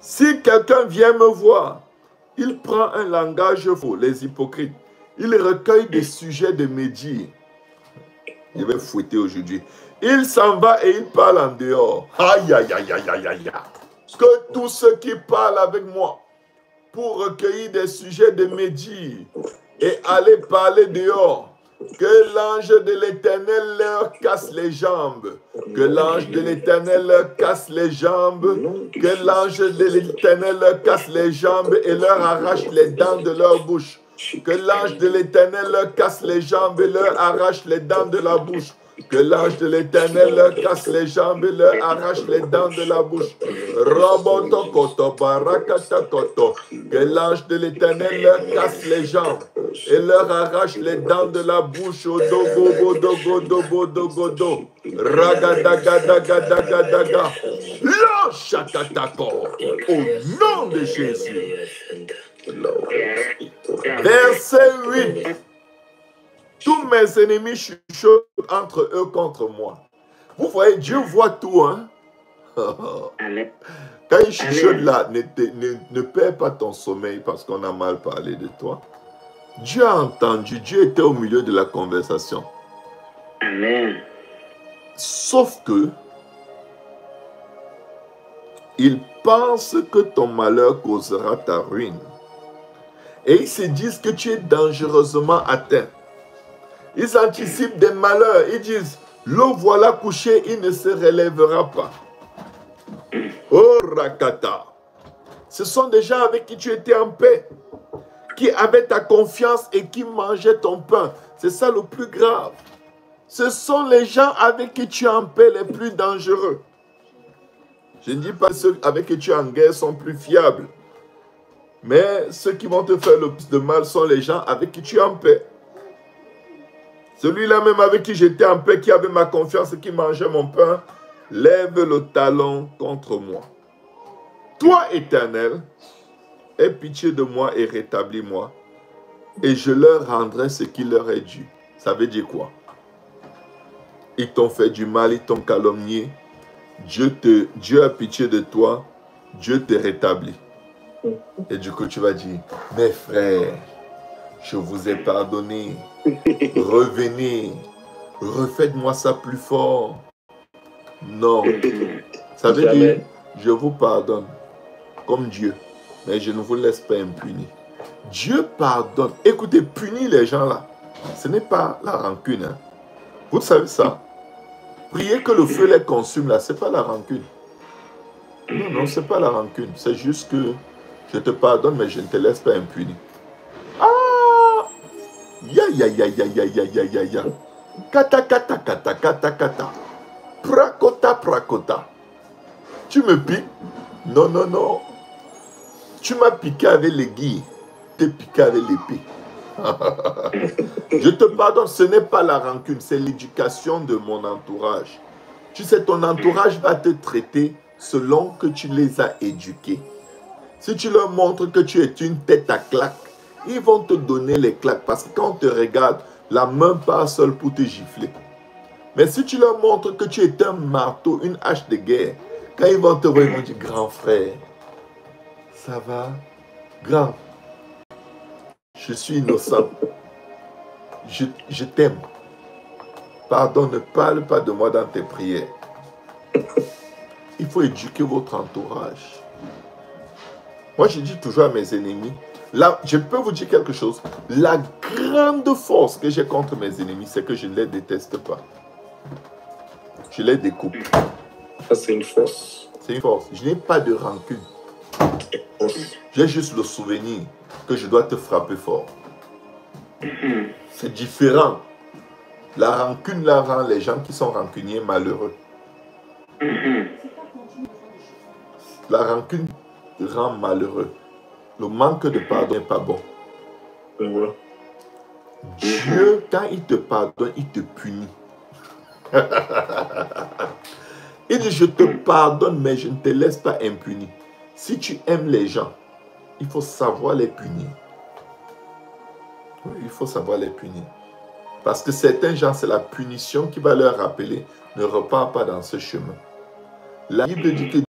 Si quelqu'un vient me voir, il prend un langage faux, les hypocrites. Il recueille des sujets de médire. Je vais fouetter aujourd'hui. Il s'en va et il parle en dehors. Aïe, aïe, aïe, aïe, aïe, aïe. Que tous ceux qui parlent avec moi pour recueillir des sujets de médire et aller parler dehors, que l'ange de l'Éternel leur casse les jambes. Que l'ange de l'Éternel leur casse les jambes. Que l'ange de l'Éternel leur casse les jambes et leur arrache les dents de leur bouche. Que l'ange de l'Éternel leur casse les jambes et leur arrache les dents de la bouche. Que l'ange de l'Éternel leur casse les jambes et leur arrache les dents de la bouche. Que l'ange de l'Éternel leur casse les jambes et leur arrache les dents de la bouche. Ragadagadagadagadaga. Au nom de Jésus. Verset 8. Tous mes ennemis chuchotent entre eux contre moi. Vous voyez, Dieu voit tout, hein? Quand il chuchote là, ne perds pas ton sommeil parce qu'on a mal parlé de toi. Dieu a entendu, Dieu était au milieu de la conversation. Amen. Sauf que, ils pensent que ton malheur causera ta ruine. Et ils se disent que tu es dangereusement atteint. Ils anticipent des malheurs. Ils disent, le voilà couché, il ne se relèvera pas. Oh Rakata. Ce sont des gens avec qui tu étais en paix, qui avaient ta confiance et qui mangeaient ton pain. C'est ça le plus grave. Ce sont les gens avec qui tu es en paix les plus dangereux. Je ne dis pas que ceux avec qui tu es en guerre sont plus fiables. Mais ceux qui vont te faire le plus de mal sont les gens avec qui tu es en paix. Celui-là même avec qui j'étais en paix, qui avait ma confiance et qui mangeait mon pain, lève le talon contre moi. Toi, Éternel, aie pitié de moi et rétablis-moi, et je leur rendrai ce qui leur est dû. Ça veut dire quoi? Ils t'ont fait du mal, ils t'ont calomnié. Dieu a pitié de toi, Dieu te rétablit. Et du coup, tu vas dire, mes frères, je vous ai pardonné. Revenez, refaites-moi ça plus fort. Non, ça veut dire, je vous pardonne comme Dieu, mais je ne vous laisse pas impunis. Dieu pardonne. Écoutez, punir les gens là, ce n'est pas la rancune. Hein. Vous savez ça. Prier que le feu les consume là, ce n'est pas la rancune. Non, non, ce n'est pas la rancune. C'est juste que je te pardonne, mais je ne te laisse pas impuni. Ah! Ya ya ya ya ya ya ya ya ya. Kata kata kata kata kata. Prakota prakota. Tu me piques? Non, non, non. Tu m'as piqué avec l'aiguille. Tu t'es piqué avec l'épée. Je te pardonne, ce n'est pas la rancune, c'est l'éducation de mon entourage. Tu sais, ton entourage va te traiter selon que tu les as éduqués. Si tu leur montres que tu es une tête à claque, ils vont te donner les claques parce que quand on te regarde, la main part seule pour te gifler. Mais si tu leur montres que tu es un marteau, une hache de guerre, quand ils vont te voir, ils vont dire, grand frère, ça va? Grand, je suis innocent. Je t'aime. Pardon, ne parle pas de moi dans tes prières. Il faut éduquer votre entourage. Moi, je dis toujours à mes ennemis, là, je peux vous dire quelque chose. La grande force que j'ai contre mes ennemis, c'est que je ne les déteste pas. Je les découpe. Ça, c'est une force. C'est une force. Je n'ai pas de rancune. J'ai juste le souvenir que je dois te frapper fort. C'est différent. La rancune là rend les gens qui sont rancuniers malheureux. La rancune rend malheureux. Le manque de pardon n'est pas bon. Dieu, quand il te pardonne, il te punit. Il dit, je te pardonne, mais je ne te laisse pas impuni. Si tu aimes les gens, il faut savoir les punir. Oui, il faut savoir les punir. Parce que certains gens, c'est la punition qui va leur rappeler, ne repars pas dans ce chemin. La Bible dit que